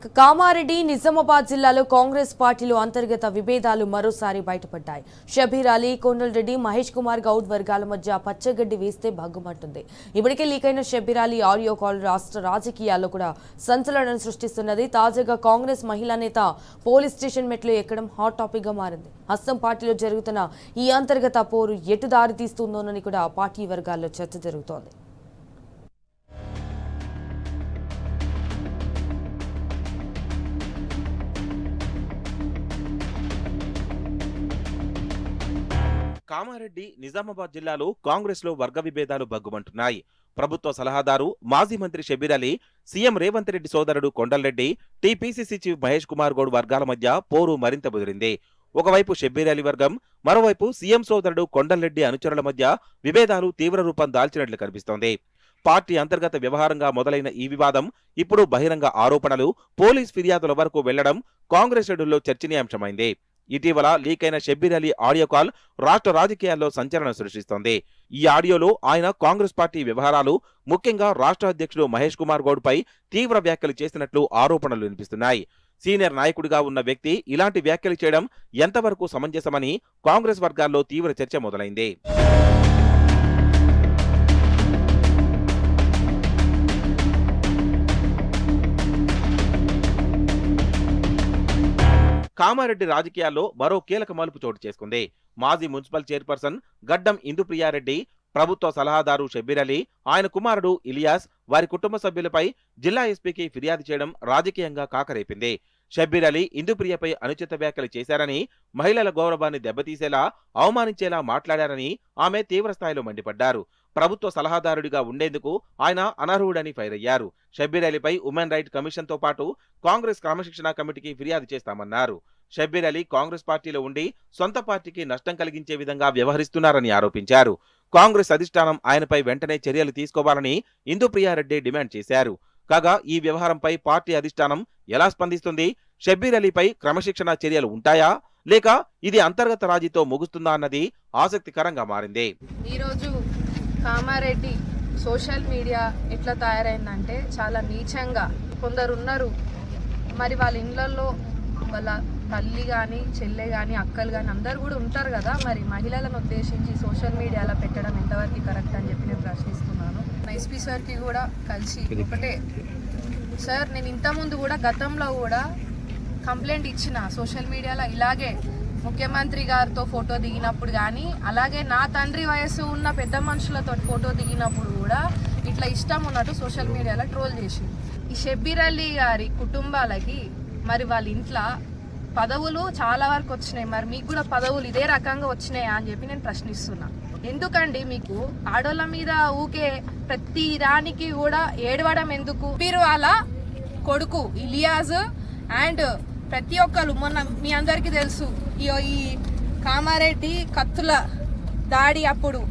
కామారెడ్డి నిజామాబాద్ జిల్లాలో కాంగ్రెస్ పార్టీలో అంతర్గత విభేదాలు మరోసారి బయటపడ్డాయి. షబీర్ అలీ, కొండలరెడ్డి, మహేష్ కుమార్ గౌడ్ వర్గాల మధ్య పచ్చగడ్డి వేస్తే భగ్గుమంటుంది. ఇప్పటికే లీకైన షబీర్ అలీ ఆడియో కాల్ రాష్ట్ర రాజకీయాల్లో కూడా సంచలనం సృష్టిస్తున్నది. తాజాగా కాంగ్రెస్ మహిళా నేత పోలీస్ స్టేషన్ మెట్లు ఎక్కడం హాట్ టాపిక్ గా మారింది. హస్తం పార్టీలో జరుగుతున్న ఈ అంతర్గత పోరు ఎటు దారి తీస్తుందోనని కూడా పార్టీ వర్గాల్లో చర్చ జరుగుతోంది. కామారెడ్డి నిజామాబాద్ జిల్లాలో కాంగ్రెస్ లో వర్గ విభేదాలు భగ్గుమంటున్నాయి. ప్రభుత్వ సలహాదారు మాజీ మంత్రి షబీర్ అలీ, సీఎం రేవంత్ రెడ్డి సోదరుడు కొండలరెడ్డి, టీపీసీసీ చీఫ్ మహేష్ కుమార్ గౌడ్ వర్గాల మధ్య పోరు మరింత ముదిరింది. ఒకవైపు షబీర్ అలీ వర్గం, మరోవైపు సీఎం సోదరుడు కొండలరెడ్డి అనుచరుల మధ్య విభేదాలు తీవ్ర రూపం దాల్చినట్లు కనిపిస్తోంది. పార్టీ అంతర్గత వ్యవహారంగా మొదలైన ఈ వివాదం ఇప్పుడు బహిరంగ ఆరోపణలు, పోలీస్ ఫిర్యాదుల వరకు వెళ్లడం కాంగ్రెస్ శ్రేణుల్లో చర్చనీయాంశమైంది. ఇటీవల లీకైన షబీర్ అలీ ఆడియో కాల్ రాష్ట్ర రాజకీయాల్లో సంచలనం సృష్టిస్తోంది. ఈ ఆడియోలో ఆయన కాంగ్రెస్ పార్టీ వ్యవహారాలు, ముఖ్యంగా రాష్ట్ర అధ్యక్షుడు మహేష్ కుమార్ గౌడ్ పై తీవ్ర వ్యాఖ్యలు చేసినట్లు ఆరోపణలు వినిపిస్తున్నాయి. సీనియర్ నాయకుడిగా ఉన్న వ్యక్తి ఇలాంటి వ్యాఖ్యలు చేయడం ఎంతవరకు సమంజసమని కాంగ్రెస్ వర్గాల్లో తీవ్ర చర్చ మొదలైంది. కామారెడ్డి రాజకీయాల్లో మరో కీలక మలుపు చోటు చేసుకుంది. మాజీ మున్సిపల్ చైర్పర్సన్ గడ్డం ఇందుప్రియారెడ్డి, ప్రభుత్వ సలహాదారు షబీర్ అలీ, ఆయన కుమారుడు ఇలియాస్, వారి కుటుంబ సభ్యులపై జిల్లా ఎస్పీకి ఫిర్యాదు చేయడం రాజకీయంగా కాకరేపింది. షబీర్ అలీ ఇందుప్రియపై అనుచిత వ్యాఖ్యలు చేశారని, మహిళల గౌరవాన్ని దెబ్బతీసేలా, అవమానించేలా మాట్లాడారని ఆమె తీవ్రస్థాయిలో మండిపడ్డారు. ప్రభుత్వ సలహాదారుడిగా ఉండేందుకు ఆయన అనర్హుడని ఫైర్ అయ్యారు. షబీర్ అలీపై ఉమెన్ రైట్ కమిషన్ తో పాటు కాంగ్రెస్ క్రమశిక్షణా కమిటీకి ఫిర్యాదు చేస్తామన్నారు. షబీర్ అలీ కాంగ్రెస్ పార్టీలో ఉండి సొంత పార్టీకి నష్టం కలిగించే విధంగా వ్యవహరిస్తున్నారని ఆరోపించారు. కాంగ్రెస్ అధిష్టానం ఆయనపై వెంటనే చర్యలు తీసుకోవాలని ఇందుప్రియారెడ్డి డిమాండ్ చేశారు. కాగా ఈ వ్యవహారంపై పార్టీ అధిష్టానం ఎలా స్పందిస్తుంది? షబీర్ అలీపై క్రమశిక్షణా చర్యలు ఉంటాయా, లేక ఇది అంతర్గత రాజీతో ముగుస్తుందా అన్నది ఆసక్తికరంగా మారింది. ఈరోజు కామారెడ్డి సోషల్ మీడియా ఎట్లా తయారైందంటే చాలా నీచంగా కొందరున్నారు. మరి వాళ్ళ ఇళ్లలో వాళ్ళ తల్లి కానీ, చెల్లె కానీ, అక్కలు కానీ అందరు కూడా ఉంటారు కదా. మరి మహిళలను ఉద్దేశించి సోషల్ మీడియాలో పెట్టడం ఎంతవరకు కరెక్ట్ అని చెప్పి నేను ప్రశ్నిస్తున్నాను. ఎస్పీ సార్కి కూడా కలిసి ఒకటే, సార్ నేను ఇంతకుముందు కూడా గతంలో కూడా కంప్లైంట్ ఇచ్చిన సోషల్ మీడియాలో ఇలాగే ముఖ్యమంత్రి గారితో ఫోటో దిగినప్పుడు కానీ, అలాగే నా తండ్రి వయసు ఉన్న పెద్ద మనుషులతో ఫోటో దిగినప్పుడు కూడా ఇట్లా ఇష్టం ఉన్నట్టు సోషల్ మీడియాలో ట్రోల్ చేసి, ఈ షబీర్ అలీ గారి కుటుంబాలకి మరి వాళ్ళ ఇంట్లో పదవులు చాలా వరకు వచ్చినాయి. మరి మీకు కూడా పదవులు ఇదే రకంగా వచ్చినాయా అని చెప్పి నేను ప్రశ్నిస్తున్నా. ఎందుకండి మీకు ఆడోళ్ళ మీద ఊకే ప్రతి దానికి కూడా ఏడవడం ఎందుకు? మీరు వాళ్ళ కొడుకు ఇలియాజ్ అండ్ ప్రతి ఒక్కరు మొన్న మీ అందరికీ తెలుసు ఈ కామారెడ్డి కత్తుల దాడి అప్పుడు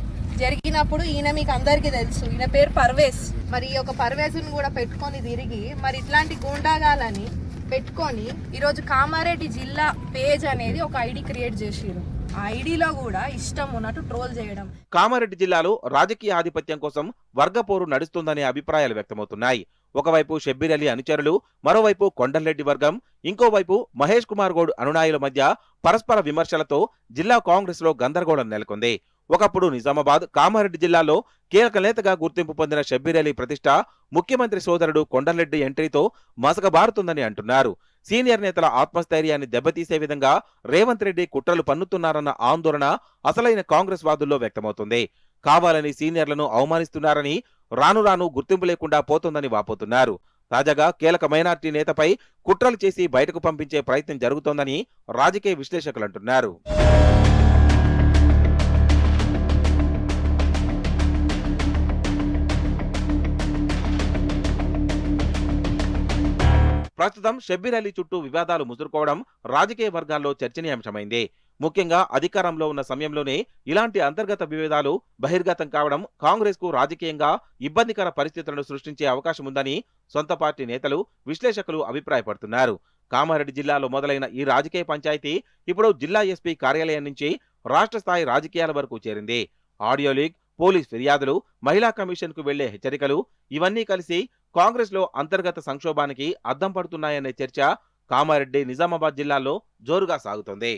జరిగినప్పుడు ఈయన మీకు అందరికీ తెలుసు, ఈయన పేరు పర్వేజ్. మరి ఈ యొక్క పర్వేజ్ని కూడా పెట్టుకొని తిరిగి మరి ఇట్లాంటి గూండాగాలని పెట్టుకొని ఈరోజు కామారెడ్డి జిల్లా పేజ్ అనేది ఒక ఐడి క్రియేట్ చేసిరు. ఆ ఐడిలో కూడా ఇష్టం ఉన్నట్టు ట్రోల్ చేయడం. కామారెడ్డి జిల్లాలో రాజకీయ ఆధిపత్యం కోసం వర్గపోరు నడుస్తుందనే అభిప్రాయాలు వ్యక్తమవుతున్నాయి. ఒకవైపు షబీర్ అలీ అనుచరులు, మరోవైపు కొండలరెడ్డి వర్గం, ఇంకోవైపు మహేష్ కుమార్ గౌడ్ అనునాయుల మధ్య పరస్పర విమర్శలతో జిల్లా కాంగ్రెస్ లో గందరగోళం నెలకొంది. ఒకప్పుడు నిజామాబాద్, కామారెడ్డి జిల్లాలో కీలక నేతగా గుర్తింపు పొందిన షబీర్ అలీ ప్రతిష్ట ముఖ్యమంత్రి సోదరుడు కొండలరెడ్డి ఎంట్రీతో మసకబారుతుందని అంటున్నారు. సీనియర్ నేతల ఆత్మస్థైర్యాన్ని దెబ్బతీసే విధంగా రేవంత్ రెడ్డి కుట్రలు పన్నుతున్నారన్న ఆందోళన అసలైన కాంగ్రెస్ వాదుల్లో వ్యక్తమవుతుంది. కావాలని సీనియర్లను అవమానిస్తున్నారని, రాను రాను గుర్తింపు లేకుండా పోతుందని వాపోతున్నారు. తాజాగా కీలక మైనార్టీ నేతపై కుట్రలు చేసి బయటకు పంపించే ప్రయత్నం జరుగుతోందని రాజకీయ విశ్లేషకులు అంటున్నారు. ప్రస్తుతం షబీర్ అలీ చుట్టూ వివాదాలు ముసురుకోవడం రాజకీయ వర్గాల్లో చర్చనీయాంశమైంది. ముఖ్యంగా అధికారంలో ఉన్న సమయంలోనే ఇలాంటి అంతర్గత విభేదాలు బహిర్గతం కావడం కాంగ్రెస్ కు రాజకీయంగా ఇబ్బందికర పరిస్థితులను సృష్టించే అవకాశం ఉందని సొంత పార్టీ నేతలు, విశ్లేషకులు అభిప్రాయపడుతున్నారు. కామారెడ్డి జిల్లాలో మొదలైన ఈ రాజకీయ పంచాయతీ ఇప్పుడు జిల్లా ఎస్పీ కార్యాలయం నుంచి రాష్ట్ర స్థాయి రాజకీయాల వరకు చేరింది. ఆడియో లీక్, పోలీస్ ఫిర్యాదులు, మహిళా కమిషన్ కు వెళ్లే హెచ్చరికలు ఇవన్నీ కలిసి కాంగ్రెస్ లో అంతర్గత సంక్షోభానికి అద్దం పడుతున్నాయనే చర్చ కామారెడ్డి, నిజామాబాద్ జిల్లాల్లో జోరుగా సాగుతోంది.